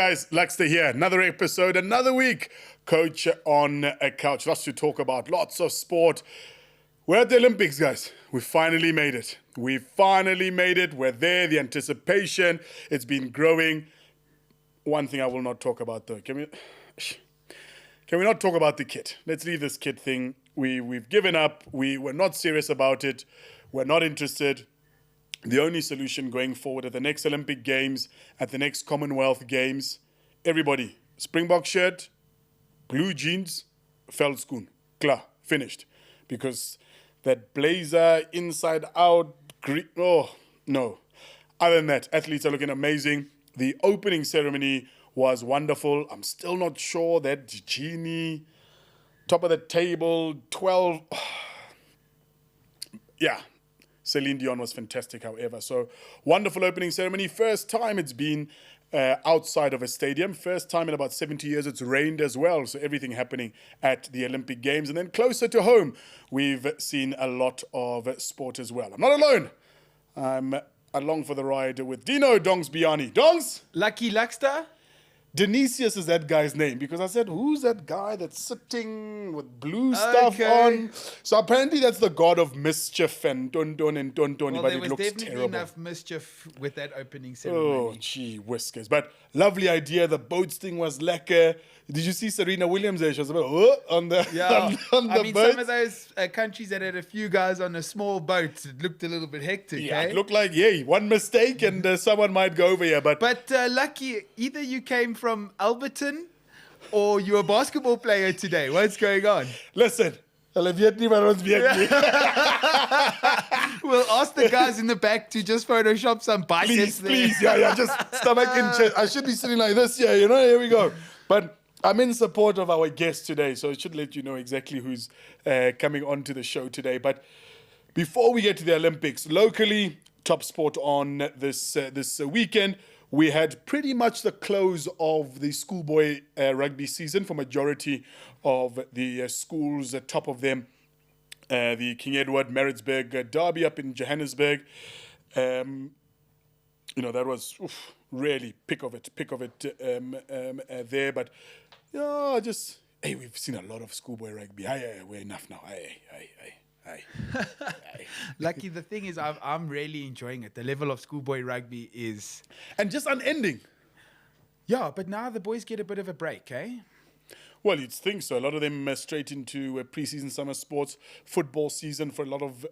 guys, Luxter here. Another episode, another week. Coach on a couch. Lots to talk about. Lots of sport. We're at the Olympics, guys. We finally made it. We're there. The anticipation. It's been growing. One thing I will not talk about, though. Can we not talk about the kit? Let's leave this kit thing. We've given up. We're not serious about it. We're not interested. The only solution going forward at the next Olympic Games, at the next Commonwealth Games, everybody, Springbok shirt, blue jeans, veldskoen, klaar, finished. Because that blazer, inside out, green, oh, no. Other than that, athletes are looking amazing. The opening ceremony was wonderful. I'm still not sure that Genie, top of the table, 12, yeah. Celine Dion was fantastic, however. So, wonderful opening ceremony. First time it's been outside of a stadium. First time in about 70 years it's rained as well. So, everything happening at the Olympic Games. And then closer to home, we've seen a lot of sport as well. I'm not alone. I'm along for the ride with Dino, Dongs, Biani. Dongs? Lucky Luxter? Dionysius is that guy's name because I said, who's that guy that's sitting with blue stuff on? So apparently that's the god of mischief and dun and dun, Well, but there it was looks definitely terrible. enough mischief with that opening ceremony. Oh, gee whiskers. But lovely idea. The boats thing was lekker. Did you see Serena Williams there? She was about, on the, Yeah, on the I mean, boat. some of those countries that had a few guys on a small boat, it looked a little bit hectic, Yeah, eh? it looked like, one mistake and someone might go over here. But Lucky, either you came from Alberton or you're a basketball player today. What's going on? listen, hulle weet nie wat ons weet nie. We'll ask the guys in the back to just Photoshop some biceps Please, there. yeah, just stomach and chest. I should be sitting like this, here we go. But I'm in support of our guest today, so it should let you know exactly who's coming on to the show today. But before we get to the Olympics, locally, top sport on this weekend, we had pretty much the close of the schoolboy rugby season for majority of the schools, the top of them, the King Edward Maritzburg derby up in Johannesburg. That was really pick of it there. But we've seen a lot of schoolboy rugby. We're enough now. Lucky, the thing is, I'm really enjoying it. The level of schoolboy rugby is... And just unending. Yeah, but now the boys get a bit of a break, eh? Well, you'd think so. A lot of them straight into pre-season summer sports, football season for a lot of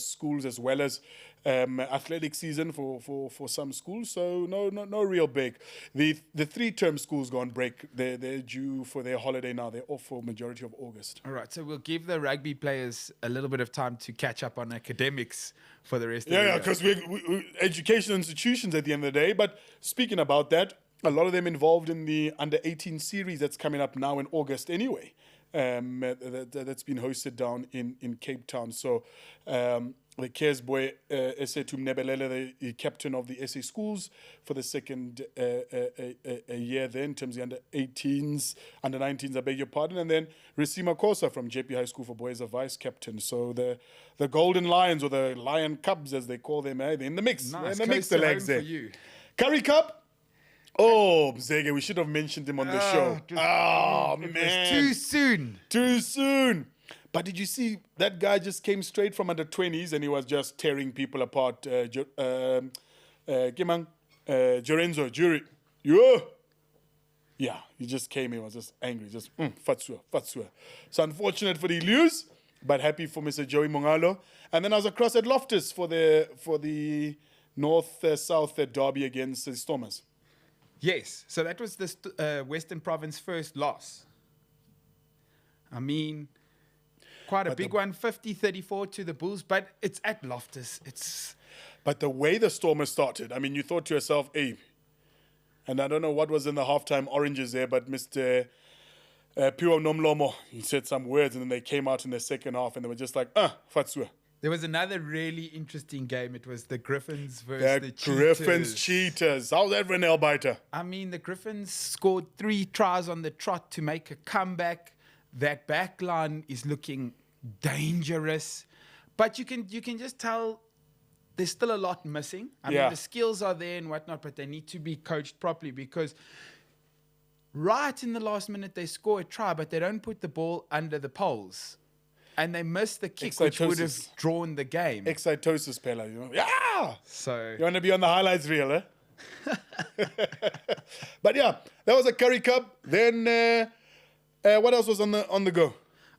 schools, as well as athletic season for some schools. So no real break. The 3-term schools go on break. They're due for their holiday now. They're off for majority of August. All right, so we'll give the rugby players a little bit of time to catch up on academics for the rest of the year. Yeah, because we're educational institutions at the end of the day. But speaking about that, a lot of them involved in the under-18 series that's coming up now in August anyway. That's been hosted down in Cape Town. So the Cares boy, Ese Tumnebelele, the captain of the SA schools for the second year there in terms of the under-18s, under-19s, I beg your pardon. And then Risima Kosa from JP High School for boys, a vice captain. So the Golden Lions, or the Lion Cubs as they call them, they're in the mix. Nice. They're in the mix, the legs there. For you. Currie Cup. Oh, Mzege, we should have mentioned him on the show. Man. Too soon. Too soon. But did you see that guy just came straight from under 20s and he was just tearing people apart? Jorenzo, Jury. Yeah, he just came, he was just angry, just fatsua. So unfortunate for the Lews, but happy for Mr. Joey Mongalo. And then I was across at Loftus for the North-South derby against the Stormers. Yes, so that was the Western Province first loss. I mean, quite a big one, 50-34 to the Bulls, but it's at Loftus. But the way the Stormers started, I mean, you thought to yourself, hey, and I don't know what was in the halftime oranges there, but Mr. Piwo Nomlomo, he said some words, and then they came out in the second half, and they were just like, fatsua. There was another really interesting game. It was the Griffins versus the Cheetahs. Griffins Cheetahs. How's that for an nail-biter? I mean, the Griffins scored 3 tries on the trot to make a comeback. That back line is looking dangerous. But you can just tell there's still a lot missing. I mean, the skills are there and whatnot, but they need to be coached properly because right in the last minute they score a try, but they don't put the ball under the poles. And they miss the kick, which would have drawn the game. Excitosis, Pella. You know? Yeah! So you want to be on the highlights reel, eh? But yeah, that was a Currie Cup. Then what else was on the go?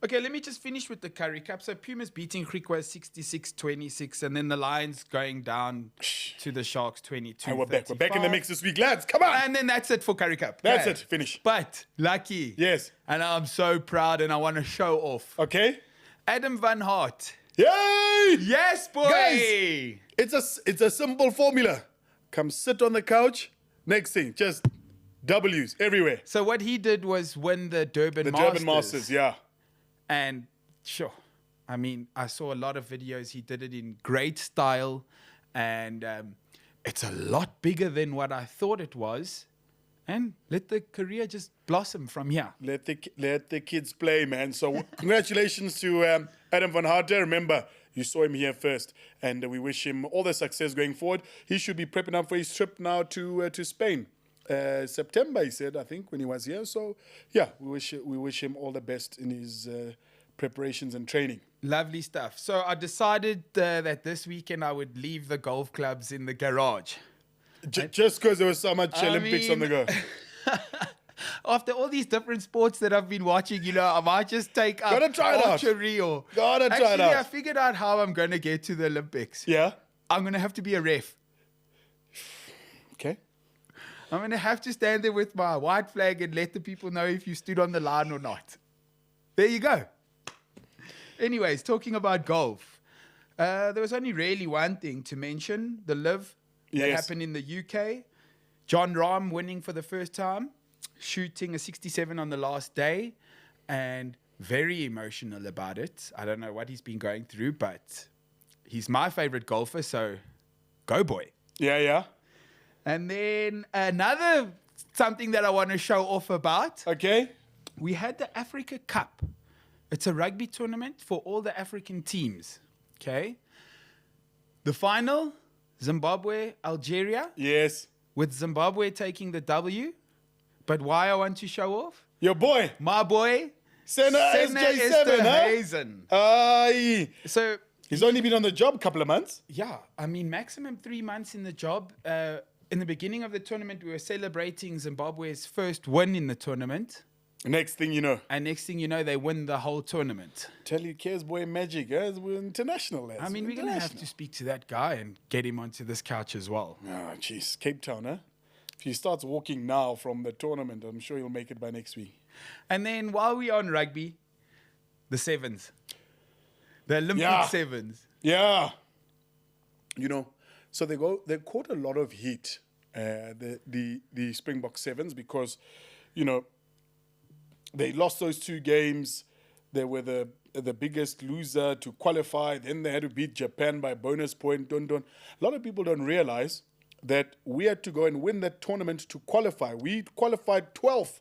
Okay, let me just finish with the Currie Cup. So Pumas beating Griquas 66-26, and then the Lions going down to the Sharks 22. And we're back. We're back in the mix this week, lads. Come on. And then that's it for Currie Cup. That's it. Finish. But lucky. Yes. And I'm so proud, and I want to show off. Okay. Adam van Hart. Yay! Yes, boy. Guys, it's a simple formula. Come sit on the couch. Next thing, just W's everywhere. So what he did was win the Durban Masters. The Durban Masters, yeah. And sure, I mean, I saw a lot of videos. He did it in great style. And it's a lot bigger than what I thought it was. And let the career just blossom from here. Let the kids play, man. So congratulations to Adam van Harte. Remember, you saw him here first. And we wish him all the success going forward. He should be prepping up for his trip now to Spain. September, he said, I think, when he was here. So, yeah, we wish him all the best in his preparations and training. Lovely stuff. So I decided that this weekend I would leave the golf clubs in the garage. Just because there was so much Olympics on the go. After all these different sports that I've been watching, you know, I might just take up archery or... Gotta try it out. Actually, I figured out how I'm going to get to the Olympics. Yeah? I'm going to have to be a ref. Okay. I'm going to have to stand there with my white flag and let the people know if you stood on the line or not. There you go. Anyways, talking about golf. There was only really one thing to mention. The Live that happened in the UK. John Rahm winning for the first time. Shooting a 67 on the last day. And very emotional about it. I don't know what he's been going through, but he's my favorite golfer, so go boy. Yeah, yeah. And then another something that I want to show off about. Okay. We had the Africa Cup. It's a rugby tournament for all the African teams. Okay. The final, Zimbabwe, Algeria. Yes. With Zimbabwe taking the W. But why I want to show off? Your boy. My boy. Senna SJ7, Hazen. Aye. So he's only been on the job a couple of months. Yeah. I mean, maximum 3 months in the job. In the beginning of the tournament, we were celebrating Zimbabwe's first win in the tournament. Next thing you know. And next thing you know, they win the whole tournament. Tell you, Cares Boy Magic, guys. We're international, lads. I mean, we're going to have to speak to that guy and get him onto this couch as well. Oh, jeez. Cape Town, huh? If he starts walking now from the tournament, I'm sure he'll make it by next week. And then while we're on rugby, the sevens. The Olympic sevens. Yeah. You know, so they caught a lot of heat, the Springbok sevens, because, you know, they lost those 2 games. They were the biggest loser to qualify. Then they had to beat Japan by bonus point. Dun, dun. A lot of people don't realize that we had to go and win that tournament to qualify. We qualified 12th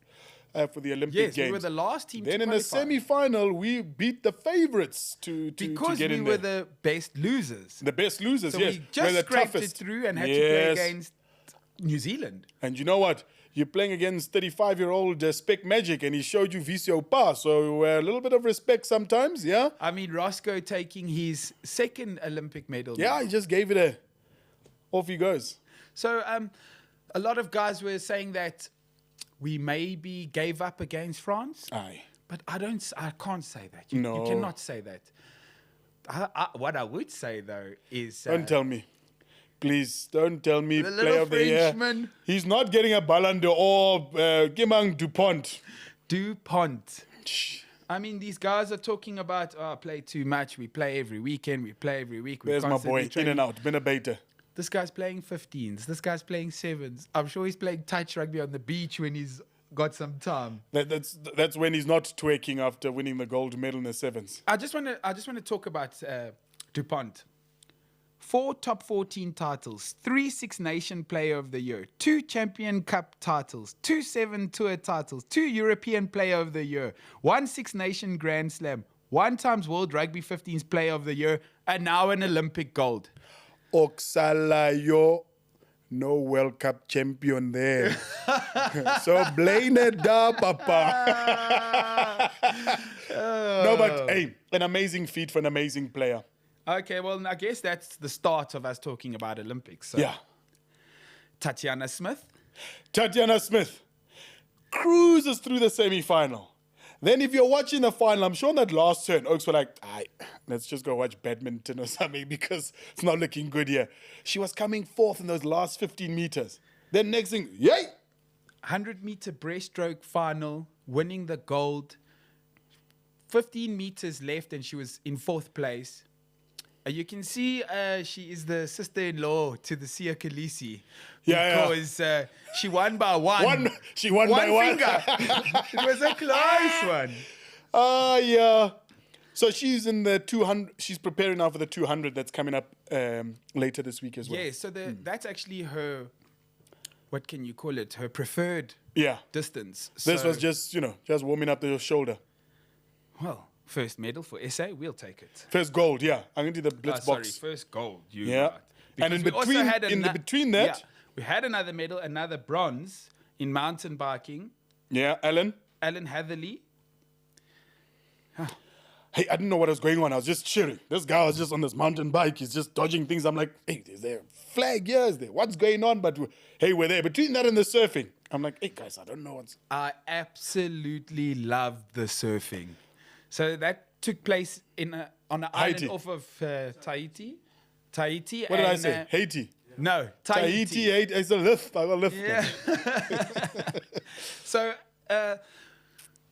for the Olympic Games. Yes, we were the last team then to qualify. Then in the semi-final, we beat the favorites to get in there. Because we were the best losers. The best losers, so yes. we just scraped it through and had to play against New Zealand. And you know what? You're playing against 35-year-old Spec Magic, and he showed you Visio Pa. So a little bit of respect sometimes, yeah? I mean, Roscoe taking his 2nd Olympic medal. Yeah, he just gave it off he goes. So a lot of guys were saying that we maybe gave up against France. Aye. But I can't say that. You cannot say that. What I would say, though, is... Don't tell me. Please, don't tell me the player of the year. Frenchman. He's not getting a Ballon d'Or. Kimang Dupont. Dupont. I mean, these guys are talking about, play too much. We play every weekend. We play every week. There's my boy, in and out, Benabater. This guy's playing 15s. This guy's playing 7s. I'm sure he's playing touch rugby on the beach when he's got some time. That's when he's not twerking after winning the gold medal in the 7s. I just want to talk about Dupont. 4 top 14 titles, 3 Six Nation Player of the Year, 2 Champion Cup titles, 2 7 Tour titles, 2 European Player of the Year, 1 Six Nation Grand Slam, 1 times World Rugby 15s Player of the Year, and now an Olympic gold. Oksalayo. No World Cup champion there. So blame it da, papa. No, but hey, an amazing feat for an amazing player. Okay, well, I guess that's the start of us talking about Olympics. So. Yeah. Tatiana Smith cruises through the semi-final. Then if you're watching the final, I'm sure in that last turn, Oaks were like, let's just go watch badminton or something because it's not looking good here. She was coming fourth in those last 15 meters. Then next thing, yay! 100-meter breaststroke final, winning the gold. 15 meters left and she was in fourth place. You can see she is the sister-in-law to the Sia Khaleesi. Because she won by one. She won by one. Finger. It was a close one. Yeah. So she's in the 200. She's preparing now for the 200 that's coming up later this week as well. Yeah, so that's actually her, what can you call it? Her preferred distance. This was just warming up the shoulder. Well, first medal for SA, we'll take it. First gold, yeah. I'm going to do the blitz box. First gold. Right. And in between that, we had another medal, another bronze in mountain biking. Yeah, Alan Hatherley. Hey, I didn't know what was going on. I was just cheering. This guy was just on this mountain bike. He's just dodging things. I'm like, hey, is there a flag here? Is there? What's going on? But hey, we're there. Between that and the surfing, I'm like, hey, guys, I don't know what's... I absolutely loved the surfing. So that took place on an island off of Tahiti. What did I say? Haiti? No, Tahiti. Tahiti, it's a lift. I got a lift. Yeah. So,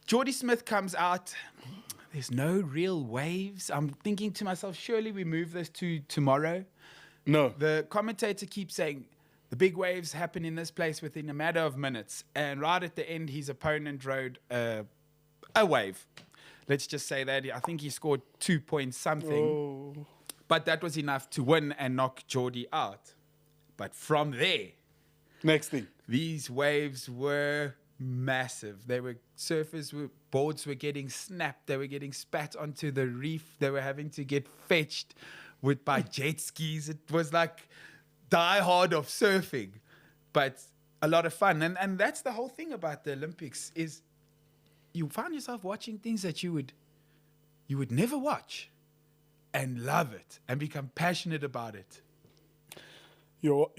Geordie Smith comes out. There's no real waves. I'm thinking to myself, surely we move this to tomorrow. No. The commentator keeps saying, the big waves happen in this place within a matter of minutes. And right at the end, his opponent rode a wave. Let's just say that. I think he scored 2 points something. Oh. But that was enough to win and knock Geordie out. But from there... Next thing. These waves were massive. Boards were getting snapped. They were getting spat onto the reef. They were having to get fetched by jet skis. It was like Die Hard of surfing, but a lot of fun. And that's the whole thing about the Olympics is you find yourself watching things that you would never watch and love it and become passionate about it. Your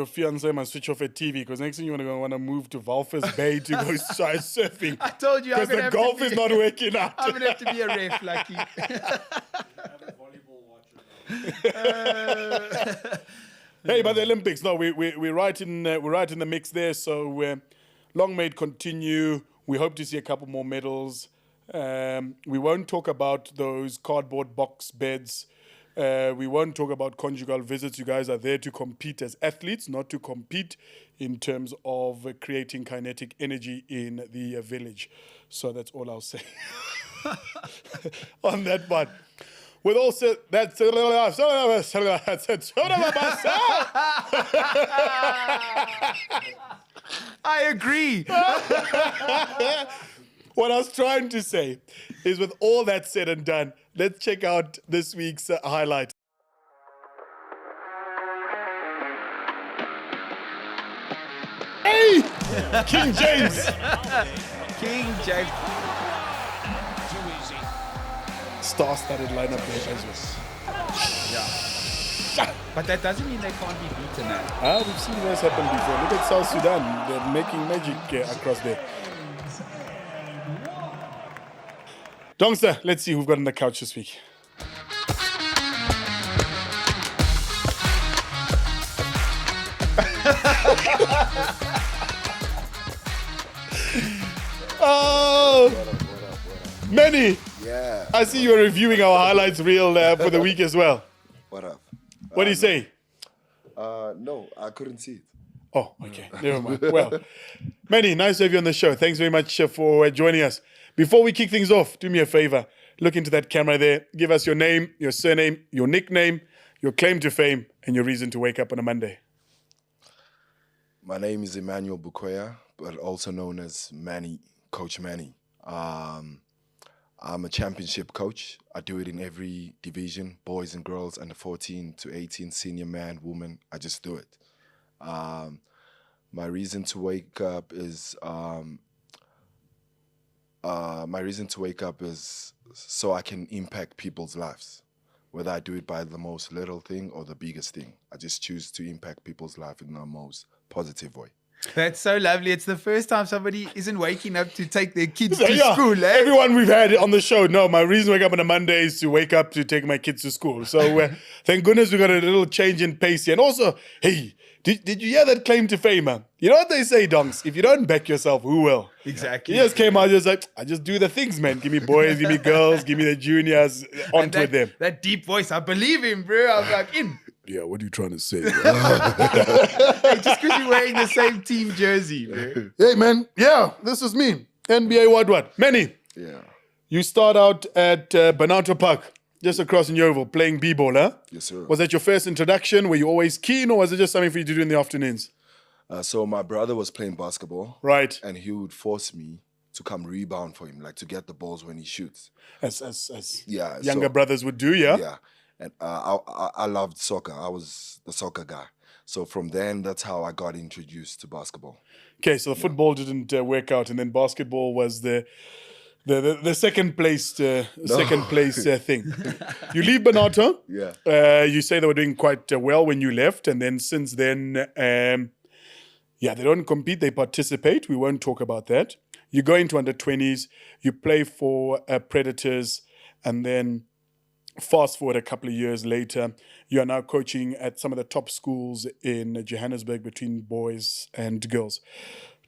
fiance must switch off her TV because next thing you're gonna want to move to Walvis Bay to go try surfing. I told you, because the golf is not working out. I'm gonna have to be a ref, Lucky. Hey, but the Olympics, no, we're right in the mix there. So long may it continue. We hope to see a couple more medals. We won't talk about those cardboard box beds. We won't talk about conjugal visits. You guys are there to compete as athletes, not to compete in terms of creating kinetic energy in the village. So that's all I'll say on that part. With all said, that's I agree. What I was trying to say is with all that said and done, let's check out this week's highlight. Hey! King James! King James. Star-studded lineup there as well. Yeah. But that doesn't mean they can't be beaten now. We've seen this happen before. Look at South Sudan. They're making magic across there. Dongster, let's see who we've got on the couch this week. Oh, Manny. Yeah. I see you're reviewing our highlights reel for the week as well. What up? What do you say? No, I couldn't see it. Oh, okay. Never mind. Well, Manny, nice to have you on the show. Thanks very much for joining us. Before we kick things off, do me a favor. Look into that camera there. Give us your name, your surname, your nickname, your claim to fame, and your reason to wake up on a Monday. My name is Manny Bukweya, but also known as Manny, Coach Manny. I'm a championship coach. I do it in every division, boys and girls, under 14 to 18, senior man, woman. I just do it. My reason to wake up is so I can impact people's lives. Whether I do it by the most little thing or the biggest thing, I just choose to impact people's life in the most positive way. That's so lovely. It's the first time somebody isn't waking up to take their kids to Yeah, school. Eh? everyone we've had on the show, no, my reason to wake up on a Monday is to wake up to take my kids to school. So thank goodness we got a little change in pace here. And also, hey, did you hear that claim to fame, man? You know what they say, donks? If you don't back yourself, who will? Exactly. He just came out, just like, I just do the things, man. Give me boys, give me girls, give me the juniors, onto them. That deep voice, I believe him, bro. I was like, in. Yeah, what are you trying to say? Hey, just because you're wearing the same team jersey, bro. Hey, man. Yeah, this is me. NBA what? Manny, Yeah. you start out at Banato Park, just across in Jovial, playing b-ball, huh? Yes, sir. Was that your first introduction? Were you always keen, or was it just something for you to do in the afternoons? So my brother was playing basketball. Right. And he would force me to come rebound for him, like to get the balls when he shoots. As Yeah, younger so- brothers would do, yeah? Yeah. And I loved soccer. I was the soccer guy. So from then, that's how I got introduced to basketball. Okay, so the football didn't work out, and then basketball was the second place thing. You leave Banato. Yeah. You say they were doing quite well when you left, and then since then, they don't compete; they participate. We won't talk about that. You go into under-20s. You play for Predators, and then fast forward a couple of years later, you are now coaching at some of the top schools in Johannesburg between boys and girls.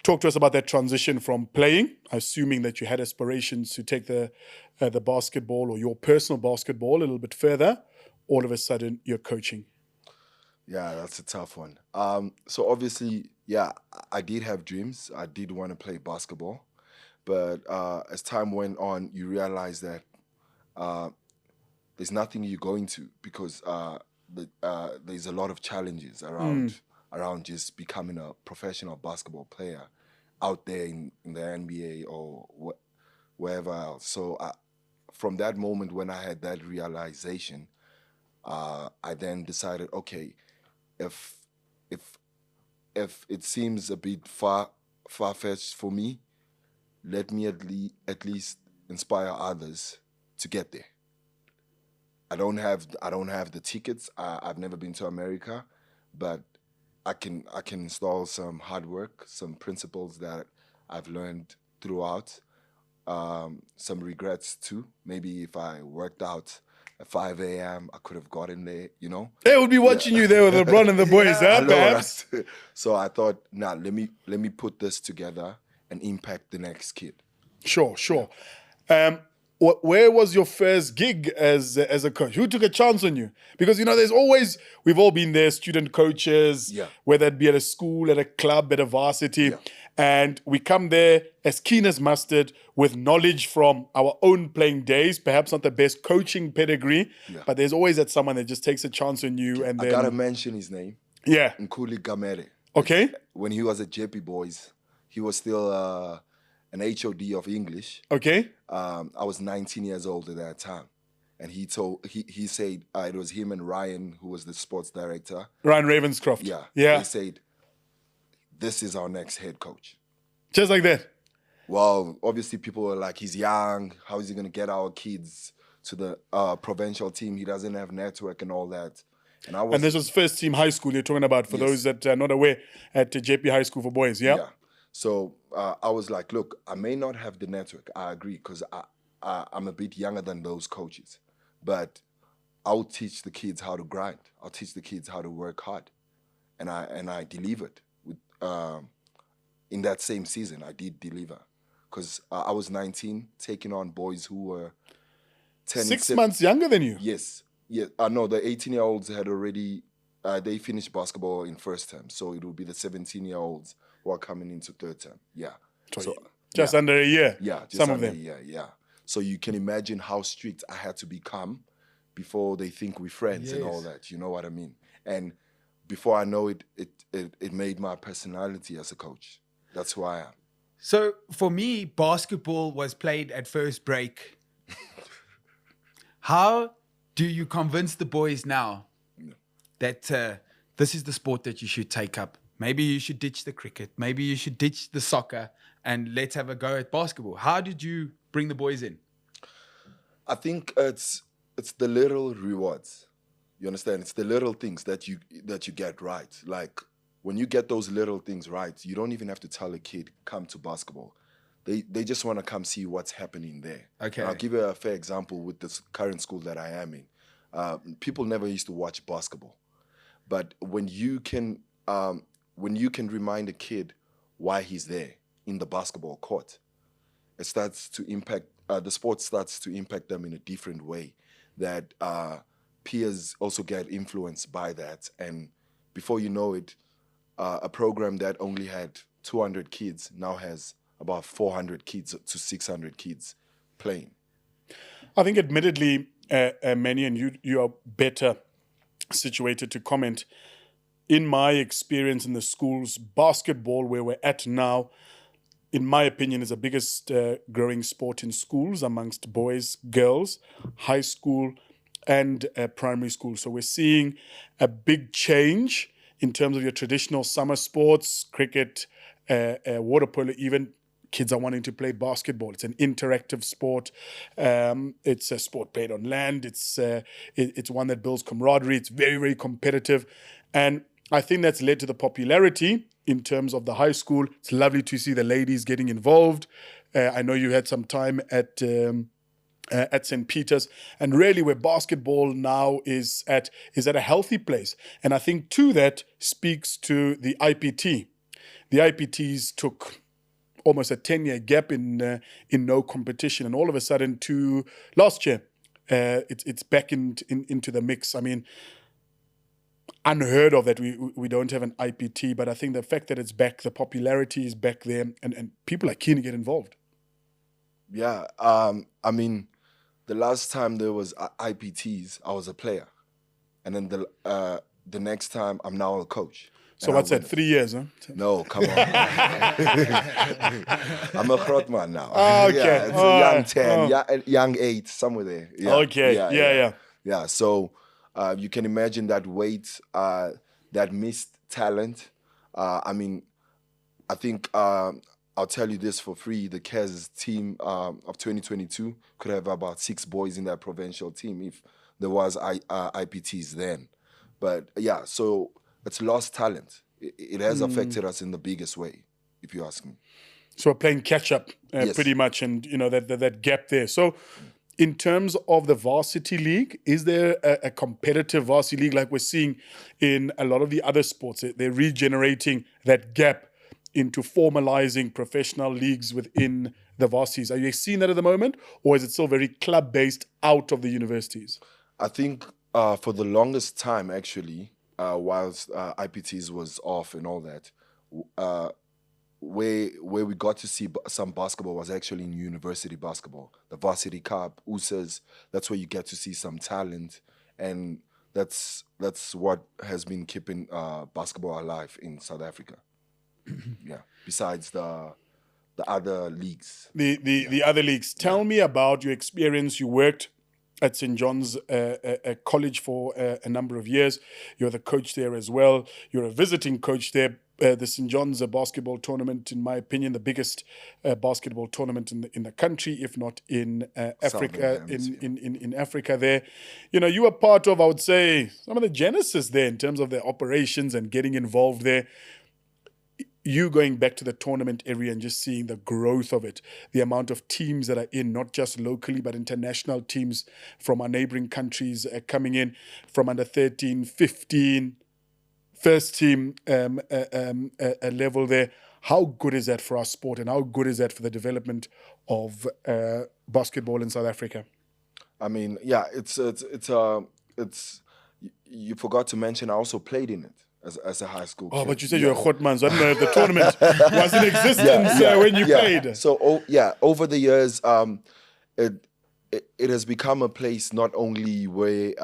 Talk to us about that transition from playing, assuming that you had aspirations to take the basketball or your personal basketball a little bit further. All of a sudden, you're coaching. Yeah, that's a tough one. So obviously, yeah, I did have dreams. I did want to play basketball. But as time went on, you realize that there's nothing you're going to, because there's a lot of challenges around just becoming a professional basketball player out there in the NBA or wherever else. So from that moment when I had that realization, I then decided, okay, if it seems a bit far-fetched for me, let me at least inspire others to get there. I don't have the tickets. I've never been to America, but I can install some hard work, some principles that I've learned throughout. Some regrets too. Maybe if I worked out at 5 a.m., I could have gotten there. You know. They would be watching you there with LeBron and the boys, huh? I know, Perhaps. right? So I thought, let me put this together and impact the next kid. Sure. Where was your first gig as a coach? Who took a chance on you? Because, we've all been there, student coaches, Yeah. whether it be at a school, at a club, at a varsity. Yeah. And we come there as keen as mustard with knowledge from our own playing days, perhaps not the best coaching pedigree, but there's always that someone that just takes a chance on you. And I then, gotta mention his name, yeah. Nkuli Gamere. Okay. When he was at JP Boys, he was still an HOD of English. Okay. I was 19 years old at that time. And he said it was him and Ryan, who was the sports director. Ryan Ravenscroft. Yeah. Yeah. They said, this is our next head coach. Just like that. Well, obviously people were like, he's young. How is he going to get our kids to the provincial team? He doesn't have network and all that. And this was first team high school you're talking about, for those that are not aware, at JP High School for boys, yeah? Yeah. So I was like, look, I may not have the network. I agree, because I'm a bit younger than those coaches. But I'll teach the kids how to grind. I'll teach the kids how to work hard. And I delivered. In that same season, I did deliver. Because I was 19, taking on boys who were 10. 6 months younger than you? Yes. Yeah. No, the 18-year-olds had already, they finished basketball in first term. So it would be the 17-year-olds who are coming into third term. Yeah. So just under a year? Yeah. Just some under of them? a year, yeah. So you can imagine how strict I had to become before they think we're friends and all that. You know what I mean? And before I know it, it made my personality as a coach. That's who I am. So for me, basketball was played at first break How do you convince the boys now that this is the sport that you should take up? Maybe you should ditch the cricket. Maybe you should ditch the soccer and let's have a go at basketball. How did you bring the boys in? I think it's the little rewards. You understand? It's the little things that you get right. Like when you get those little things right, you don't even have to tell a kid come to basketball. They just want to come see what's happening there. Okay. And I'll give you a fair example with this current school that I am in. People never used to watch basketball, but when you can remind a kid why he's there in the basketball court, it starts to impact the sport starts to impact them in a different way. That peers also get influenced by that, and before you know it, a program that only had 200 kids now has about 400 kids to 600 kids playing. I think, admittedly, Manny, and you are better situated to comment. In my experience in the schools, basketball, where we're at now, in my opinion, is the biggest growing sport in schools amongst boys, girls, high school, and primary school. So we're seeing a big change in terms of your traditional summer sports, cricket, water polo, even. Kids are wanting to play basketball. It's an interactive sport. It's a sport played on land. It's one that builds camaraderie. It's very, very competitive. And I think that's led to the popularity in terms of the high school. It's lovely to see the ladies getting involved. I know you had some time at St. Peter's, and really where basketball now is at a healthy place. And I think too that speaks to the IPT. The IPTs took almost a 10-year gap in no competition, and all of a sudden to last year, it's back into the mix. I mean, unheard of that we don't have an IPT, but I think the fact that it's back, the popularity is back there, and people are keen to get involved. Yeah, I mean, the last time there was IPTs, I was a player, and then the next time I'm now a coach. So what's that, 3 years, huh? No, come on. I'm a Grotman now. Oh, okay. Yeah, it's a young 10, young 8, somewhere there. Yeah. Okay, yeah. Yeah, so you can imagine that weight, that missed talent. I mean, I think I'll tell you this for free. The Cares team of 2022 could have about 6 boys in that provincial team if there was IPTs then. But yeah, so it's lost talent. It has affected us in the biggest way, if you ask me. So we're playing catch up Yes. pretty much, and you know that gap there. So in terms of the varsity league, is there a competitive varsity league like we're seeing in a lot of the other sports? They're regenerating that gap into formalizing professional leagues within the varsities. Are you seeing that at the moment, or is it still very club-based out of the universities? I think for the longest time, actually, whilst IPTs was off and all that, where we got to see some basketball was actually in university basketball. The Varsity Cup, USAs, that's where you get to see some talent, and that's what has been keeping basketball alive in South Africa. Yeah, besides the other leagues. The other leagues. Tell me about your experience. You worked at St. John's College for a number of years. You're the coach there as well. You're a visiting coach there. The St. John's basketball tournament, in my opinion, the biggest basketball tournament in the country, if not in Africa. In Africa, there, you know, you were part of, I would say, some of the genesis there in terms of the operations and getting involved there. You going back to the tournament area and just seeing the growth of it, the amount of teams that are in, not just locally, but international teams from our neighboring countries coming in from under 13, 15, first team level there. How good is that for our sport, and how good is that for the development of basketball in South Africa? I mean, yeah, it's you forgot to mention I also played in it. As a high school kid. But you said you're a hot man, so I don't know if the tournament was in existence when you played. So, over the years, it has become a place not only where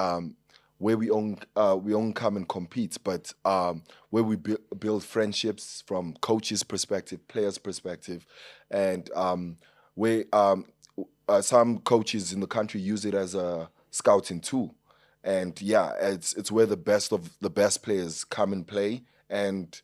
we own come and compete, but where we build friendships from coaches' perspective, players' perspective, and where some coaches in the country use it as a scouting too. And yeah, it's where the best of the best players come and play. And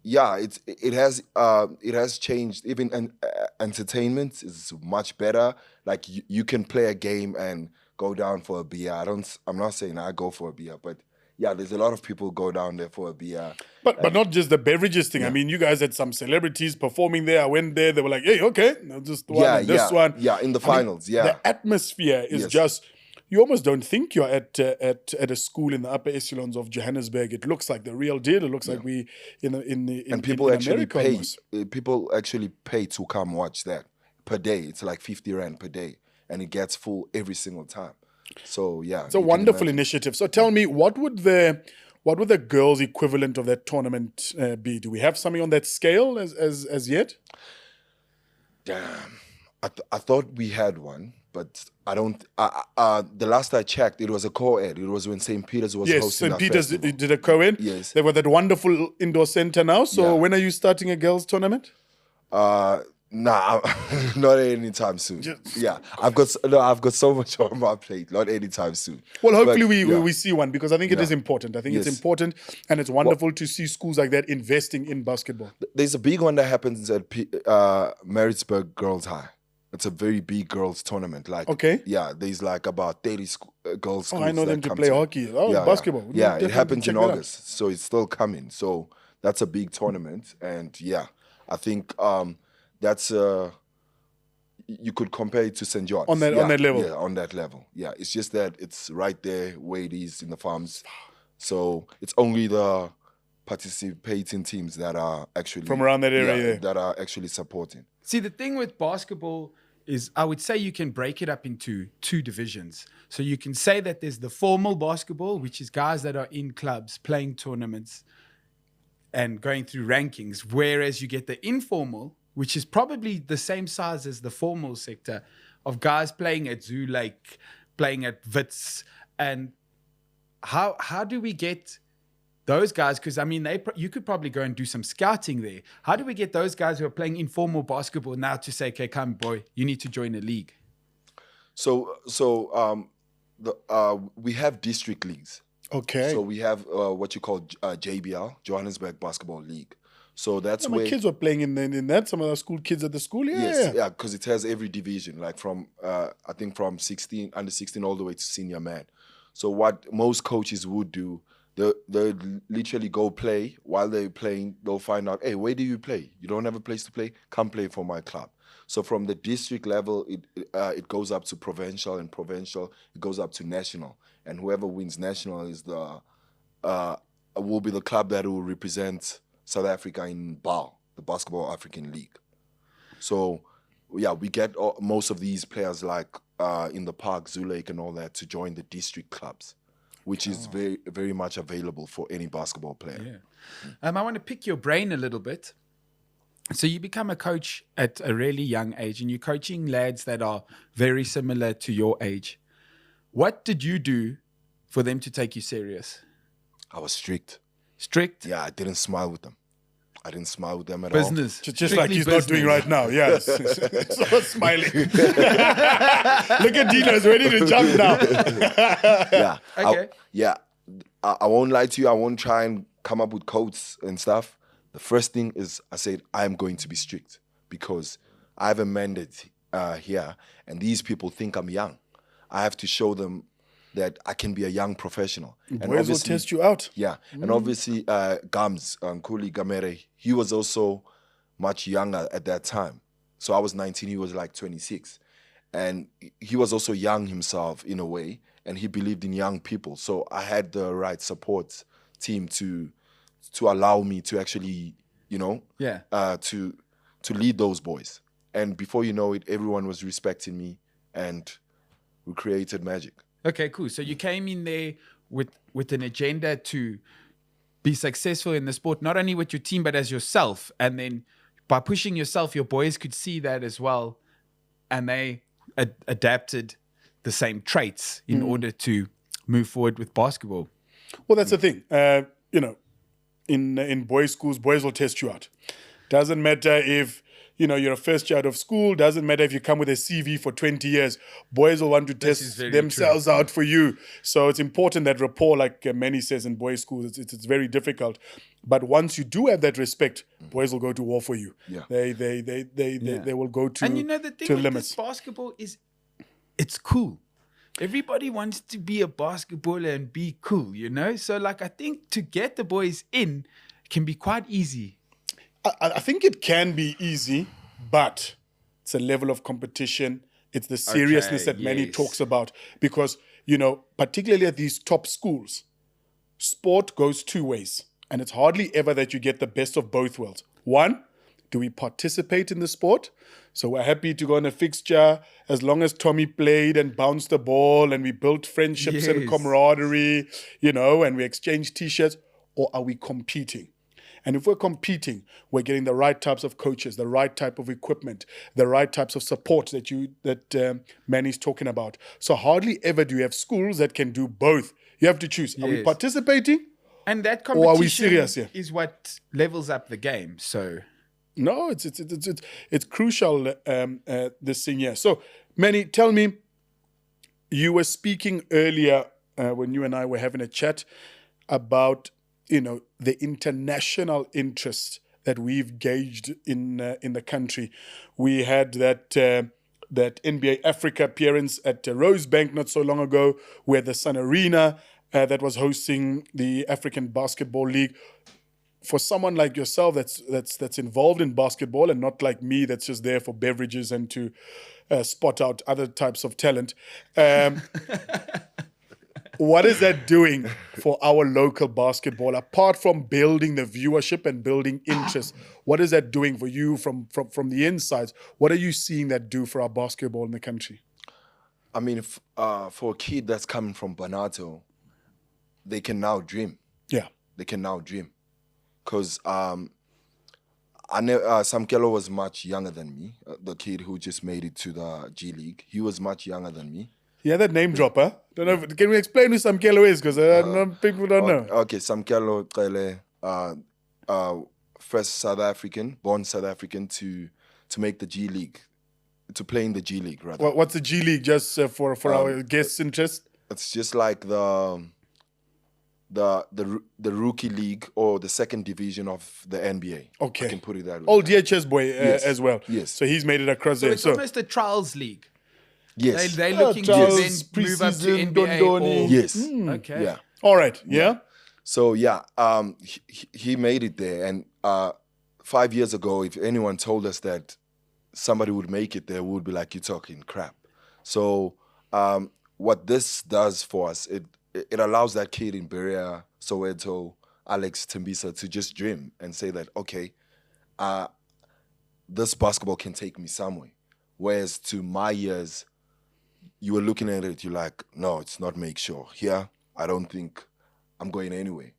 yeah, it has changed. Even entertainment is much better. Like you can play a game and go down for a beer. I'm not saying I go for a beer, but yeah, there's a lot of people go down there for a beer. But not just the beverages thing. I mean, you guys had some celebrities performing there. I went there. They were like, hey, okay, no, just one and this one. Yeah, in the finals, The atmosphere is just, you almost don't think you're at a school in the upper echelons of Johannesburg. It looks like the real deal. It looks like we in people in actually America pay. almost. People actually pay to come watch that per day. It's like 50 rand per day, and it gets full every single time. So yeah, It's a wonderful initiative. So tell me, what would the girls' equivalent of that tournament be? Do we have something on that scale as yet? Damn, I thought we had one, but I don't. The last I checked, it was a co-ed. It was when St. Peter's was hosting St. that Peter's festival. did a co-ed. Yes. They've got that wonderful indoor center now. So Yeah. when are you starting a girls' tournament? Nah, not anytime soon. Yeah, I've got so much on my plate. Not anytime soon. Well, hopefully But, we see one, because I think it is important. I think it's Yes. important, and it's wonderful to see schools like that investing in basketball. There's a big one that happens at Maritzburg Girls High. It's a very big girls tournament. Like, Okay. yeah, there's like about 30 girls. Oh, I know schools them that to come play hockey. Oh, basketball. Yeah, Definitely it happens check in that out. August, so it's still coming. So that's a big tournament, and yeah, I think that's you could compare it to St. John's On that level. Yeah, on that level. Yeah, it's just that it's right there where it is in the farms. So it's only the participating teams that are actually From around that area there. that are actually supporting. See, the thing with basketball is I would say you can break it up into two divisions. So you can say that there's the formal basketball, which is guys that are in clubs playing tournaments and going through rankings, whereas you get the informal, which is probably the same size as the formal sector, of guys playing at Zoo Lake, playing at Wits. And how do we get those guys? Because I mean, you could probably go and do some scouting there. How do we get those guys who are playing informal basketball now to say, okay, come boy, you need to join a league? So we have district leagues. Okay. So we have what you call JBL, Johannesburg Basketball League. So that's Yeah, my where kids were playing in that. Some of the school kids at the school. Yeah. because it has every division, like from I think from under 16 all the way to senior man. So what most coaches would do, they literally go play. While they're playing, they'll find out, hey, where do you play? You don't have a place to play? Come play for my club. So from the district level, it goes up to provincial, and provincial it goes up to national. And whoever wins national is will be the club that will represent South Africa in BAL, the Basketball African League. So, yeah, we get most of these players like in the park, Zoo Lake and all that to join the district clubs, which is very, very much available for any basketball player. Yeah. I want to pick your brain a little bit. So you become a coach at a really young age, and you're coaching lads that are very similar to your age. What did you do for them to take you serious? I was strict. Strict? Yeah, I didn't smile with them. I didn't smile with them at Business. Just like he's not doing right now. Yes. So smiling. Look at Dino, he's ready to jump now. all. Yeah. Okay. I won't lie to you. I won't try and come up with codes and stuff. The first thing is I said, I'm going to be strict because I have a mandate here, and these people think I'm young. I have to show them that I can be a young professional. And Boys will obviously, test you out. yeah, and obviously Gams, Kuli Gamere, he was also much younger at that time. So I was 19, he was like 26. And he was also young himself in a way, and he believed in young people. So I had the right support team to allow me to actually, to lead those boys. And before you know it, everyone was respecting me, and we created magic. Okay, cool. So you came in there with an agenda to be successful in the sport, not only with your team, but as yourself. And then by pushing yourself, your boys could see that as well. And they adapted the same traits in order to move forward with basketball. Well, that's the thing. In boys' schools, boys will test you out. Doesn't matter if you're a first year out of school. Doesn't matter if you come with a CV for 20 years. Boys will want to This is test very themselves out for you. So it's important that rapport, like Manny says in boys' schools, it's very difficult. But once you do have that respect, boys will go to war for you. Yeah. They will go to And the thing to with limits. this basketball is it's cool. Everybody wants to be a basketballer and be cool, So I think to get the boys in can be quite easy. I think it can be easy, but it's a level of competition. It's the seriousness that Manny yes. talks about. Because, particularly at these top schools, sport goes two ways. And it's hardly ever that you get the best of both worlds. One, do we participate in the sport? So we're happy to go on a fixture as long as Tommy played and bounced the ball and we built friendships and Yes. camaraderie, and we exchanged T-shirts. Or are we competing? And if we're competing, we're getting the right types of coaches, the right type of equipment, the right types of support that Manny's talking about. So hardly ever do you have schools that can do both. You have to choose. Are we Yes. participating? And that Or are we competition serious here? is what levels up the game. So No, it's crucial this thing here. So, Manny, tell me, you were speaking earlier when you and I were having a chat about the international interest that we've gauged in the country. We had that NBA Africa appearance at Rosebank not so long ago, where the Sun Arena that was hosting the African Basketball League. For someone like yourself that's involved in basketball and not like me that's just there for beverages and to spot out other types of talent, what is that doing for our local basketball? Apart from building the viewership and building interest, what is that doing for you from the inside? What are you seeing that do for our basketball in the country? I mean, for a kid that's coming from Banato, they can now dream. Yeah. They can now dream. Because Samkelo was much younger than me, the kid who just made it to the G League. He was much younger than me. Yeah, that name dropper. Don't know. Can we explain who Samkelo is? Because people don't know. Okay, Samkelo first South African, born South African to make the G League, to play in the G League, rather. What's the G League, just for our guests' interest? It's just like the rookie league or the second division of the NBA. Okay. I can put it that way. Old DHS boy Yes. as well. Yes. So he's made it across So there. it's almost a trials league. Yes. They're looking to trials, then move up to preseason, NBA. Dondoni. Or, Yes. Okay. Yeah. All right. Yeah. So yeah, he made it there, and 5 years ago, if anyone told us that somebody would make it there, we would be like, "You're talking crap." So what this does for us, it allows that kid in Berea, Soweto, Alex Tembisa to just dream and say that, okay, this basketball can take me somewhere. Whereas to my years, you were looking at it, you're like, no, it's not make sure. Here, I don't think I'm going anywhere.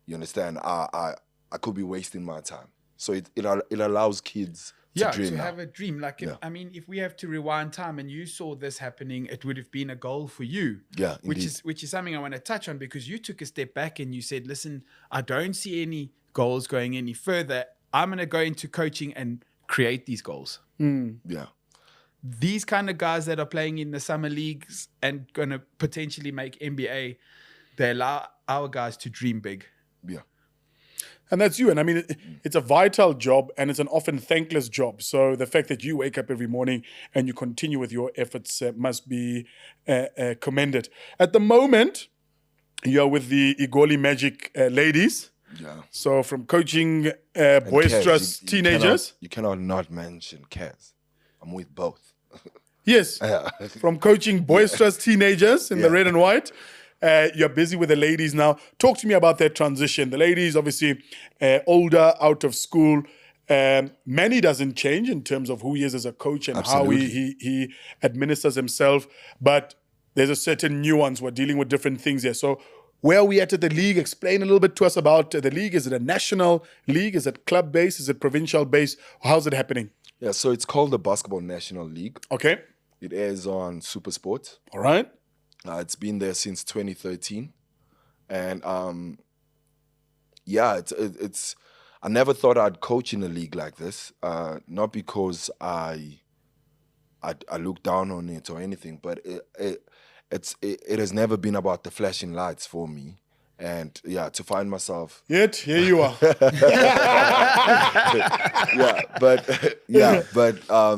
You understand? I could be wasting my time. So it allows kids to dream to now. have a dream. Like, if we have to rewind time and you saw this happening, it would have been a goal for you. Yeah, which indeed. is something I want to touch on, because you took a step back and you said, listen, I don't see any goals going any further. I'm going to go into coaching and create these goals. Yeah. These kind of guys that are playing in the summer leagues and going to potentially make NBA, they allow our guys to dream big. Yeah. And that's you. And I mean, it's a vital job and it's an often thankless job. So the fact that you wake up every morning and you continue with your efforts must be commended. At the moment, you're with the Igoli Magic ladies. Yeah. So from coaching And boisterous Kaz, teenagers. You cannot not mention Kaz. I'm with both. Yes. From coaching boisterous teenagers in the red and white. You're busy with the ladies now. Talk to me about that transition. The ladies, obviously, older, out of school. Manny doesn't change in terms of who he is as a coach and Absolutely. how he administers himself. But there's a certain nuance. We're dealing with different things here. So where are we at the league? Explain a little bit to us about the league. Is it a national league? Is it club-based? Is it provincial-based? How's it happening? Yeah, so it's called the Basketball National League. Okay. It airs on SuperSport. All right. It's been there since 2013, and it's I never thought I'd coach in a league like this. Not because I look down on it or anything, but it has never been about the flashing lights for me. And yeah, to find myself. Yet here you are. but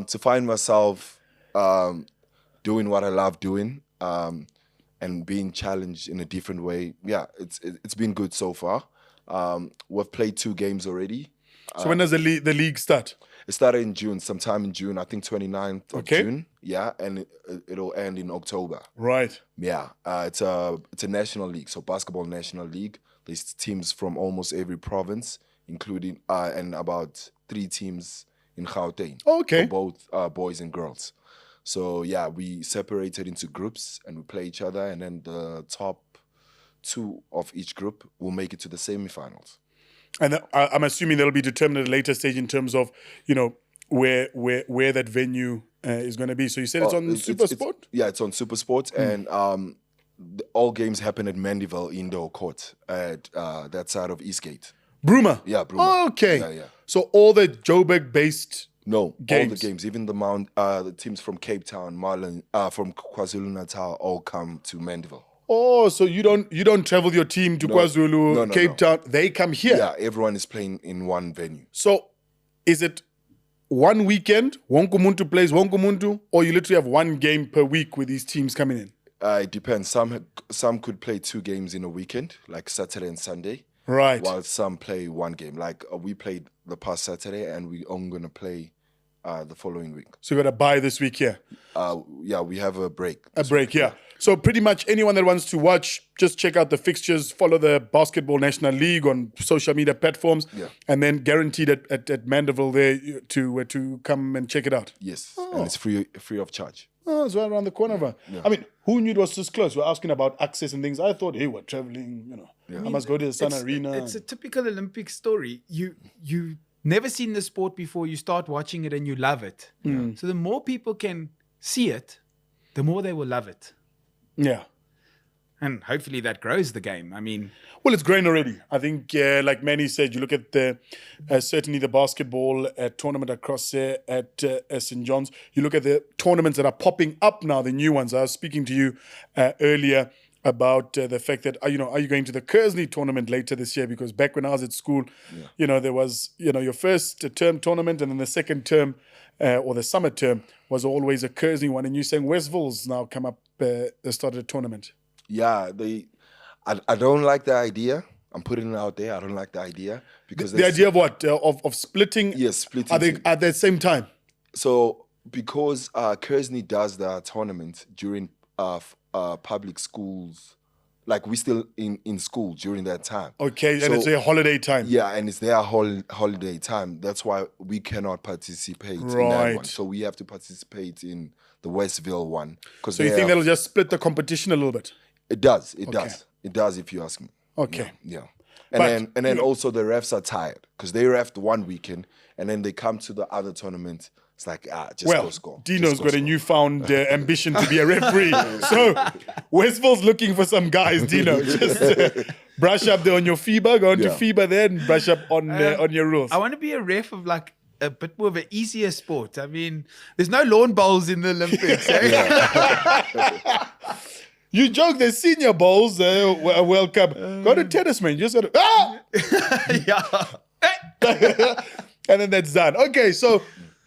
to find myself doing what I love doing and being challenged in a different way. Yeah, it's been good so far. We've played 2 games already. So when does the league start? It started in June, sometime in June, I think 29th of June. Yeah, and it'll end in October. Right. Yeah, it's a national league, so basketball national league. There's teams from almost every province, including and about 3 teams in Gauteng. Okay. For both boys and girls. So yeah, we separated into groups and we play each other, and then the top 2 of each group will make it to the semifinals. And I'm assuming that'll be determined at a later stage in terms of, where that venue is going to be. So you said it's on SuperSport? Yeah, it's on SuperSport, and all games happen at Mandeville Indoor Court at that side of Eastgate. Bruma? Yeah, Bruma. Oh, okay. Yeah. So all the Joburg-based games. All the games, even the teams from Cape Town, from KwaZulu-Natal, all come to Mandeville. Oh, so you don't travel your team to KwaZulu, Cape Town. They come here. Yeah, everyone is playing in one venue. So is it one weekend, Wonkumuntu plays Wonkumuntu, or you literally have one game per week with these teams coming in? It depends. Some could play 2 games in a weekend, like Saturday and Sunday. Right. While some play 1 game. Like we played the past Saturday, and we only going to play the following week. So you got to buy this week here? Yeah, we have a break. A break, yeah. So pretty much anyone that wants to watch, just check out the fixtures, follow the Basketball National League on social media platforms, and then guaranteed at Mandeville there to come and check it out. Yes, and it's free of charge. Oh, it's right around the corner. I mean, who knew it was this close? We're asking about access and things. I thought, hey, we're traveling, I must go to the Sun Arena. It's a typical Olympic story. You never seen the sport before, you start watching it and you love it. So the more people can see it, the more they will love it. Yeah. And hopefully that grows the game. I mean... Well, it's growing already. I think, like Manny said, you look at certainly the basketball tournament across there at St. John's. You look at the tournaments that are popping up now, the new ones. I was speaking to you earlier about the fact that, are you going to the Kearsley tournament later this year? Because back when I was at school, there was, your first term tournament, and then the second term or the summer term was always a Kearsley one. And you're saying Westville's now come up, started a tournament. Yeah, I don't like the idea. I'm putting it out there. I don't like the idea. Because the idea of what? Of splitting? Yes, splitting. Are they at the same time? So, because Kearsley does the tournament during public schools, like we're still in school during that time. Okay, and it's their holiday time. Yeah, and it's their holiday time. That's why we cannot participate in that one. So we have to participate in the Westville one. So you think that'll just split the competition a little bit? It does. It does. It does, if you ask me. Okay. Yeah. And then also the refs are tired because they refed one weekend and then they come to the other tournament. It's like, just go score. Dino's got a newfound ambition to be a referee. So Westville's looking for some guys, Dino. Just brush up there on your FIBA, go on to FIBA there and brush up on your rules. I want to be a ref of like a bit more of an easier sport. I mean, there's no lawn bowls in the Olympics. You joke, there's senior bowls, World Cup. Go to tennis, man. You just got to, and then that's done. Okay, so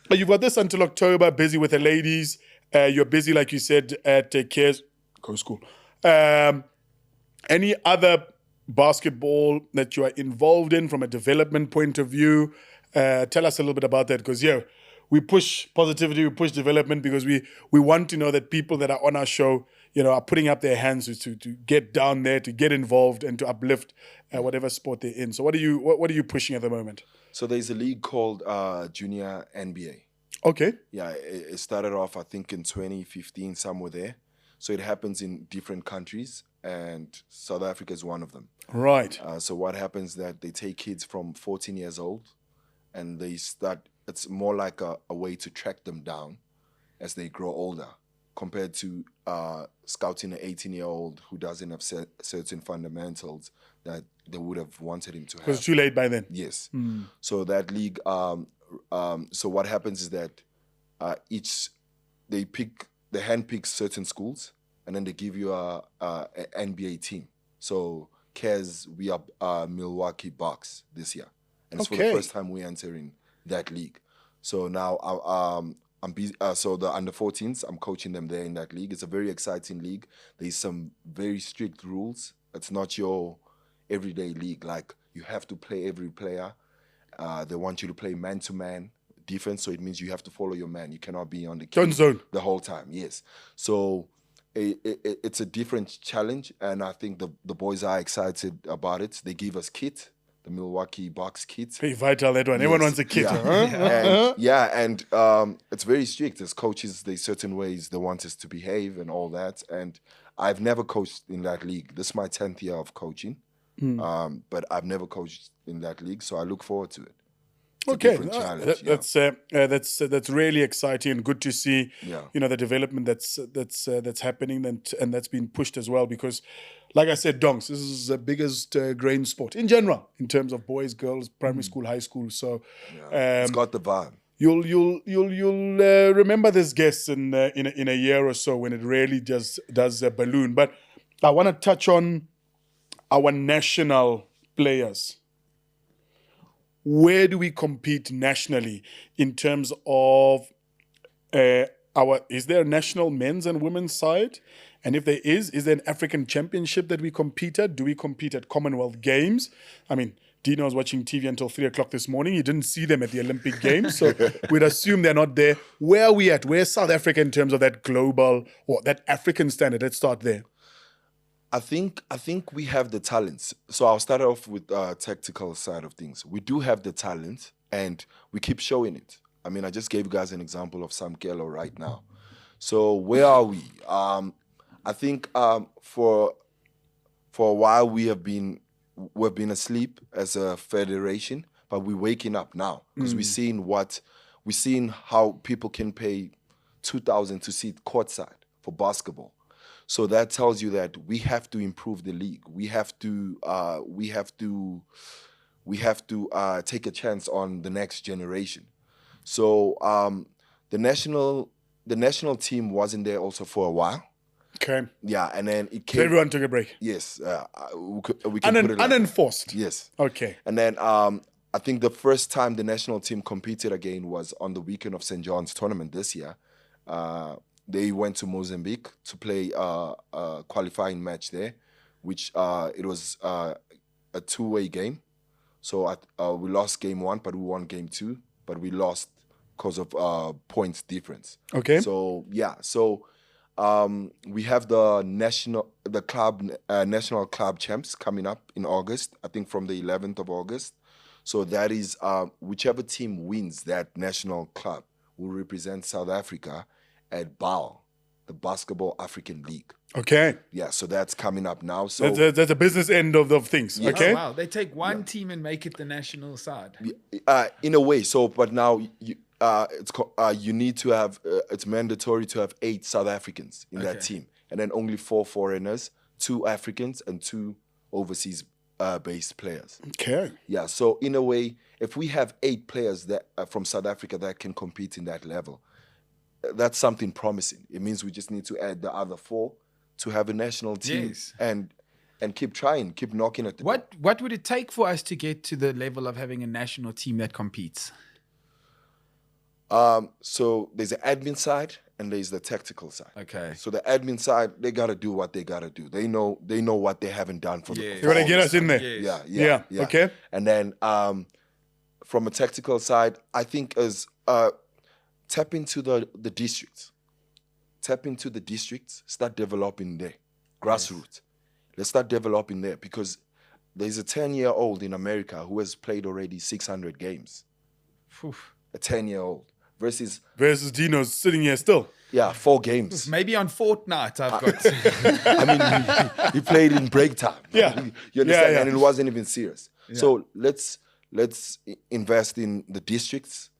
you've got this until October, busy with the ladies. You're busy, like you said, at Cares. Go school. Any other basketball that you are involved in from a development point of view? Tell us a little bit about that, because we push positivity, we push development, because we want to know that people that are on our show, are putting up their hands to get down there, to get involved, and to uplift whatever sport they're in. So what are you pushing at the moment? So there's a league called Junior NBA. Okay. Yeah, it started off, I think, in 2015, somewhere there. So it happens in different countries, and South Africa is one of them. Right. So what happens is that they take kids from 14 years old, and they start. It's more like a way to track them down as they grow older. compared to scouting an 18-year-old who doesn't have certain fundamentals that they would have wanted him to have. It was too late by then. Yes. So that league, so what happens is that they handpick certain schools, and then they give you a NBA team. So Kez, we are Milwaukee Bucks this year, and it's for the first time we're entering that league. So now I'm busy. So the under-14s, I'm coaching them there in that league. It's a very exciting league. There's some very strict rules. It's not your everyday league. Like, you have to play every player. They want you to play man-to-man defense, so it means you have to follow your man. You cannot be on the key zone the whole time. Yes. So it's a different challenge, and I think the boys are excited about it. They give us kit, the Milwaukee Bucks kit. Pretty vital, that one. Everyone wants a kit. And it's very strict. As coaches, there's certain ways they want us to behave and all that. And I've never coached in that league. This is my 10th year of coaching, but I've never coached in that league, so I look forward to it. Okay, that's really exciting and good to see. The development that's happening and that's been pushed as well, because, like I said, Donks, this is the biggest grain sport in general in terms of boys, girls, primary school, high school. So it's got the vibe. You'll remember this guest in a year or so when it really just does a balloon. But I want to touch on our national players. Where do we compete nationally in terms of is there a national men's and women's side? And if there is there an African championship that we compete at? Do we compete at Commonwealth Games? I mean, Dino was watching TV until 3 o'clock this morning. He didn't see them at the Olympic Games, so we'd assume they're not there. Where are we at? Where's South Africa in terms of that global or that African standard? Let's start there. I think we have the talents. So I'll start off with tactical side of things. We do have the talent, and we keep showing it. I mean, I just gave you guys an example of Sam Kelo right now. So where are we? I think for a while we've been asleep as a federation, but we're waking up now because we're seeing how people can pay 2,000 to sit courtside for basketball. So that tells you that we have to improve the league. We have to take a chance on the next generation. So the national team wasn't there also for a while. Okay. Yeah, and then it came. So everyone took a break. Yes, we can put it like unenforced. That. Yes. Okay. And then I think the first time the national team competed again was on the weekend of St. John's tournament this year. They went to Mozambique to play a qualifying match there, which it was a two-way game. So we lost game 1, but we won game 2. But we lost because of points difference. Okay. So yeah. So we have the national club champs coming up in August. I think from the 11th of August. So that is whichever team wins that national club will represent South Africa at BAL, the Basketball African League. Okay. Yeah, so that's coming up now. So that's the business end of things. Yeah. Okay. Oh, wow, they take one team and make it the national side. In a way. So, but now you need to have. It's mandatory to have 8 South Africans in that team, and then only 4 foreigners, 2 Africans, and 2 overseas based players. Okay. Yeah. So in a way, if we have 8 players that from South Africa that can compete in that level, that's something promising. It means we just need to add the other 4 to have a national team and keep trying, keep knocking at the door. What would it take for us to get to the level of having a national team that competes? So there's the admin side and there's the tactical side. Okay. So the admin side, they gotta do what they gotta do. They know what they haven't done for the. You're gonna get us in there. Yeah. Okay. And then from a tactical side, I think as tap into the districts. Tap into the districts, start developing there. Grassroots. Let's start developing there because there's a 10-year-old in America who has played already 600 games. Oof. A 10-year-old versus Dino sitting here still. Yeah, 4 games. Maybe on Fortnite I've got. I mean, he played in break time. Yeah. You understand? Yeah. And it wasn't even serious. Yeah. So let's invest in the districts,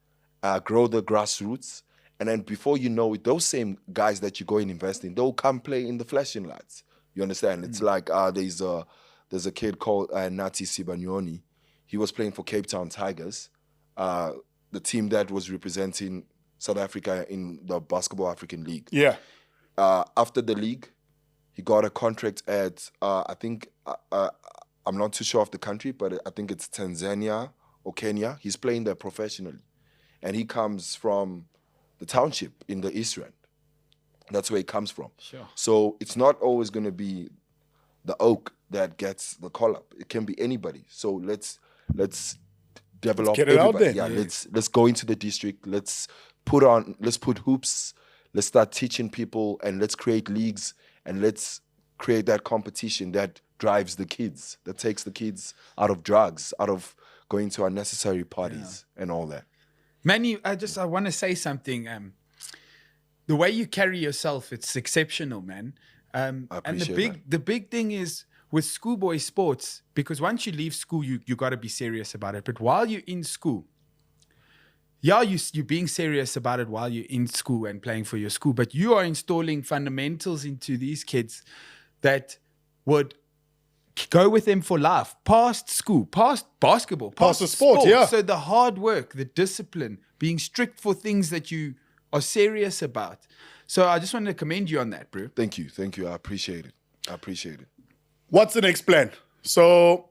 grow the grassroots, And then before you know it, those same guys that you go and invest in, they'll come play in the flashing lights. You understand? It's like there's a kid called Nati Sibanyoni. He was playing for Cape Town Tigers, the team that was representing South Africa in the Basketball African League. Yeah. After the league, he got a contract at, I think, I'm not too sure of the country, but I think it's Tanzania or Kenya. He's playing there professionally. And he comes from the township in the East Rand. That's where he comes from. Sure. So it's not always going to be the oak that gets the call-up. It can be anybody. So let's develop get it out everybody. there. Yeah, let's go into the district. Let's put hoops. Let's start teaching people, and let's create leagues, and let's create that competition that drives the kids, that takes the kids out of drugs, out of going to unnecessary parties and all that. Manny, I want to say something. The way you carry yourself, it's exceptional, man. I And appreciate the big thing is with schoolboy sports, because once you leave school, you got to be serious about it. But while you're in school, you're being serious about it while you're in school and playing for your school, but you are installing fundamentals into these kids that would go with them for life, past school, past basketball, Past the sport, yeah. So the hard work, the discipline, being strict for things that you are serious about. So I just wanted to commend you on that, bro. Thank you. I appreciate it. What's the next plan? So,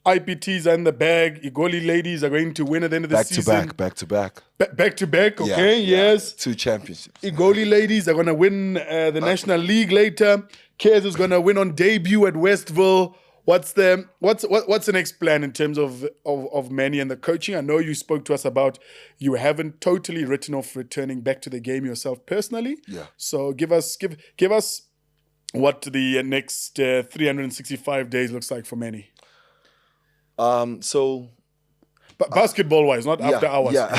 IPTs are in the bag. Igoli ladies are going to win at the end of the season. Back to back. Back to back, okay, yes. 2 championships. Igoli ladies are going to win the National League later. Kez is going to win on debut at Westville. What's the next plan in terms of Manny and the coaching? I know you spoke to us about you haven't totally written off returning back to the game yourself personally. Yeah. So give us what the next 365 days looks like for Manny. But basketball wise, not after hours. Yeah.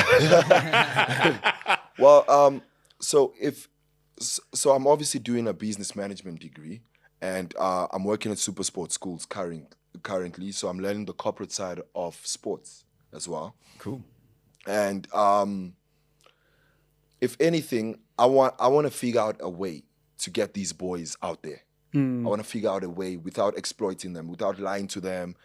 Well, so I'm obviously doing a business management degree, and I'm working at super sports schools currently. So I'm learning the corporate side of sports as well. Cool. And if anything, I want to figure out a way to get these boys out there. I want to figure out a way without exploiting them, without lying to them.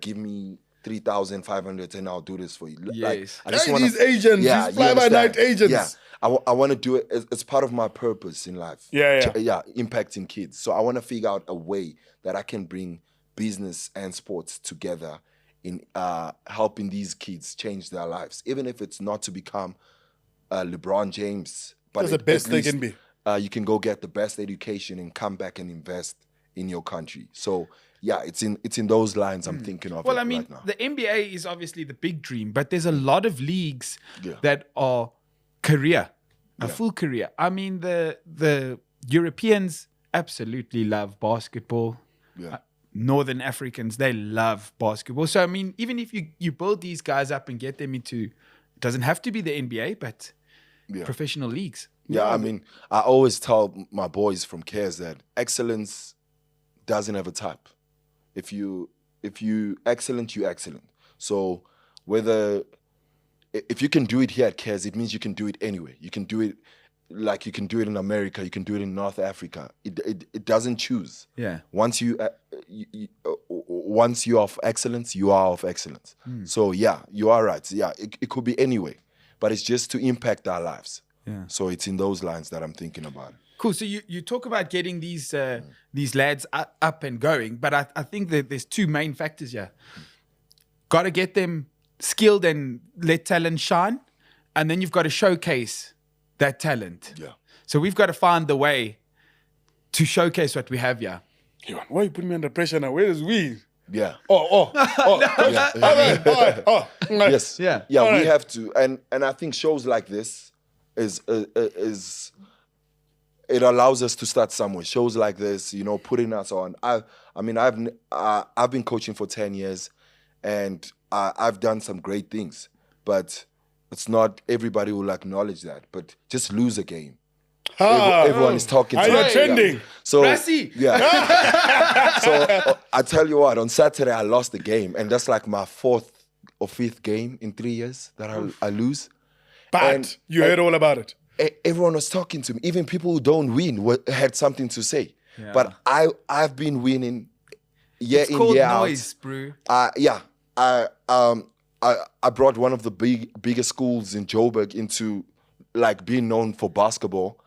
Give me 3,500 and I'll do this for you. Yes. I just Hey, want these agents, these fly-by-night agents. Yeah, I want to do it. It's part of my purpose in life. Yeah. Impacting kids. So I want to figure out a way that I can bring business and sports together in helping these kids change their lives, even if it's not to become LeBron James. But That's the best they can be. You can go get the best education and come back and invest in your country. So yeah, it's in those lines I'm thinking of. Well, I mean, right now. the NBA is obviously the big dream, but there's a lot of leagues Yeah. that are full career. I mean, the Europeans absolutely love basketball. Yeah. Northern Africans, they love basketball. So, I mean, even if you build these guys up and get them into, it doesn't have to be the NBA, but professional leagues. Yeah, I mean, I always tell my boys from Cares that excellence doesn't have a type. If you excellent, you're excellent. So if you can do it here at Cares, it means you can do it anywhere. You can do it like you can do it in America. You can do it in North Africa. It doesn't choose. Yeah. Once you are of excellence, you are of excellence. So yeah, you are right. Yeah, it could be anywhere, but it's just to impact our lives. Yeah. So it's in those lines that I'm thinking about. Cool. So you talk about getting these lads up and going, but I think that there's 2 main factors here. Got to get them skilled and let talent shine, and then you've got to showcase that talent. Yeah. So we've got to find the way to showcase what we have here. Why you put me under pressure now? Where is we? Yeah. Oh. All right. Yes. Yeah. Yeah. All We right. have to, and I think shows like this is it allows us to start somewhere. Shows like this, putting us on. I've been coaching for 10 years, and I've done some great things, but it's not everybody will acknowledge that. But just lose a game. Everyone is talking. Are to you me. trending? Yeah. So Brassy. yeah. So I tell you what, on Saturday I lost the game, and that's like my 4th or 5th game in 3 years that I lose. But you heard all about it. Everyone was talking to me. Even people who don't win had something to say. Yeah. But I've been winning year It's in, called year noise, bro. out. I brought one of the biggest schools in Joburg into like being known for basketball,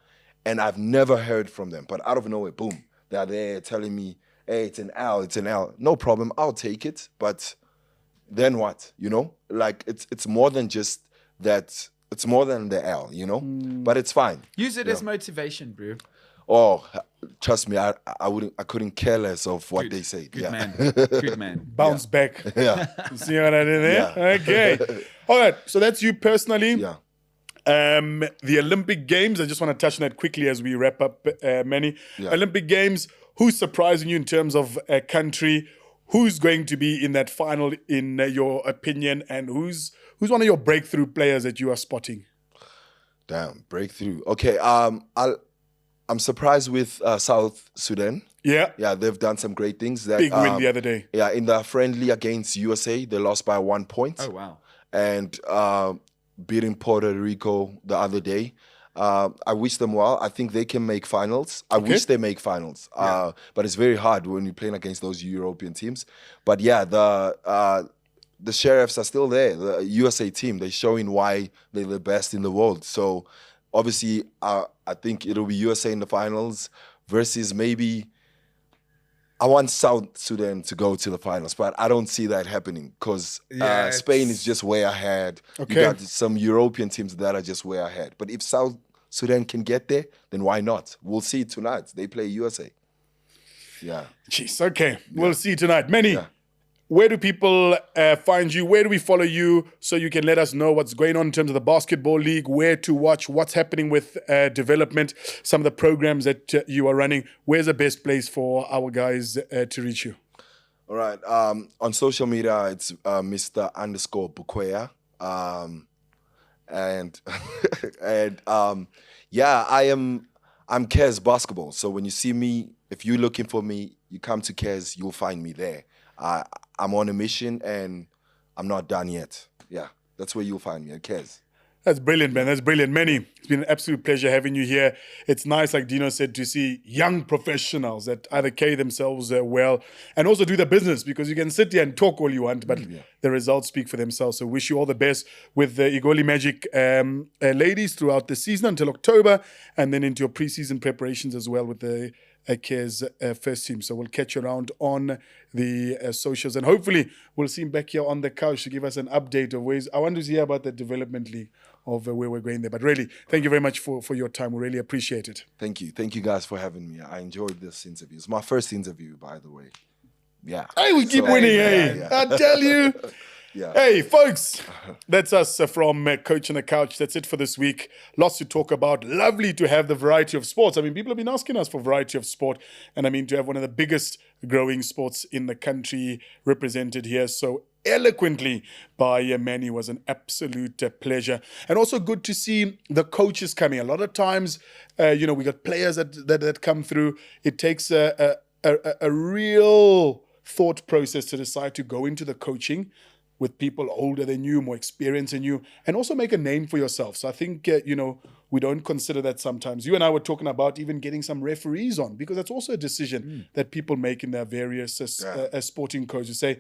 and I've never heard from them. But out of nowhere, boom, they're there telling me, hey, it's an L. No problem, I'll take it. But then what? You know, like it's more than just that. It's more than the L, you know. But it's fine. Use it as motivation, bro. Oh, trust me, I couldn't care less of what they say. Good man. Good man. Bounce back. Yeah. See what I did there? Yeah. Okay. All right. So that's you personally. Yeah. The Olympic Games, I just want to touch on that quickly as we wrap up, Manny. Yeah. Olympic Games, who's surprising you in terms of a country? Who's going to be in that final, in your opinion? And who's one of your breakthrough players that you are spotting? Damn, breakthrough. Okay, I'm surprised with South Sudan. Yeah. Yeah, they've done some great things. Big win the other day. Yeah, in the friendly against USA, they lost by 1 point. Oh, wow. And beating Puerto Rico the other day. I wish them well. I think they can make finals. I wish they make finals. But it's very hard when you're playing against those European teams. But yeah, the Sheriffs are still there. The USA team, they're showing why they're the best in the world. So obviously, I think it'll be USA in the finals versus maybe, I want South Sudan to go to the finals, but I don't see that happening because Spain is just way ahead. Okay. You got some European teams that are just way ahead. But if South Sudan can get there, then why not? We'll see tonight. They play USA. Yeah. Jeez, okay. We'll see tonight. Manny, Yeah. where do people find you? Where do we follow you so you can let us know what's going on in terms of the Basketball League, where to watch, what's happening with development, some of the programs that you are running? Where's the best place for our guys to reach you? All right. On social media, it's Mr._Bukweya. I'm Kez Basketball. So when you see me, if you're looking for me, you come to Kez, you'll find me there. I'm on a mission and I'm not done yet. Yeah, that's where you'll find me at Kez. That's brilliant, man. That's brilliant. Manny, it's been an absolute pleasure having you here. It's nice, like Dino said, to see young professionals that either carry themselves well and also do the business, because you can sit here and talk all you want, but the results speak for themselves. So wish you all the best with the Igoli Magic ladies throughout the season until October, and then into your preseason preparations as well with the Cares first team. So we'll catch you around on the socials, and hopefully we'll see him back here on the couch to give us an update of ways. I want to hear about the development league of where we're going there. But really, thank you very much for your time. We really appreciate it. Thank you. Thank you guys for having me. I enjoyed this interview. It's my first interview, by the way. Yeah. Hey, we keep winning, hey. I tell you. Yeah. Hey, folks, that's us from Coach on the Couch. That's it for this week. Lots to talk about. Lovely to have the variety of sports. I mean, people have been asking us for variety of sport. And I mean, to have one of the biggest growing sports in the country represented here so eloquently by Manny was an absolute pleasure. And also good to see the coaches coming. A lot of times, we got players that come through. It takes a real thought process to decide to go into the coaching with people older than you, more experienced than you, and also make a name for yourself. So I think, we don't consider that sometimes. You and I were talking about even getting some referees on, because that's also a decision that people make in their various sporting codes. You say,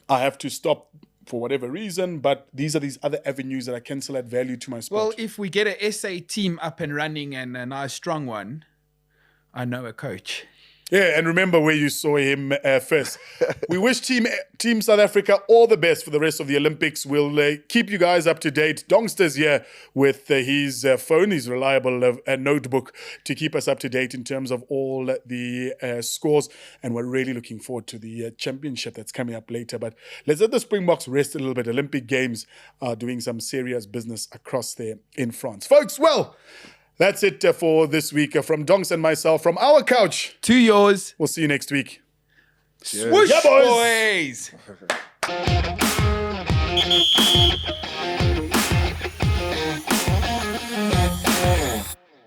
I have to stop for whatever reason, but these are these other avenues that I can still add value to my sport. Well, if we get an SA team up and running and a nice strong one, I know a coach. Yeah, and remember where you saw him first. We wish Team South Africa all the best for the rest of the Olympics. We'll keep you guys up to date. Dongster's here with his phone, his reliable notebook, to keep us up to date in terms of all the scores. And we're really looking forward to the championship that's coming up later. But let's let the Springboks rest a little bit. Olympic Games are doing some serious business across there in France. Folks, well, that's it for this week. From Donks and myself, from our couch to yours. We'll see you next week. Swoosh, Yeah, boys. boys.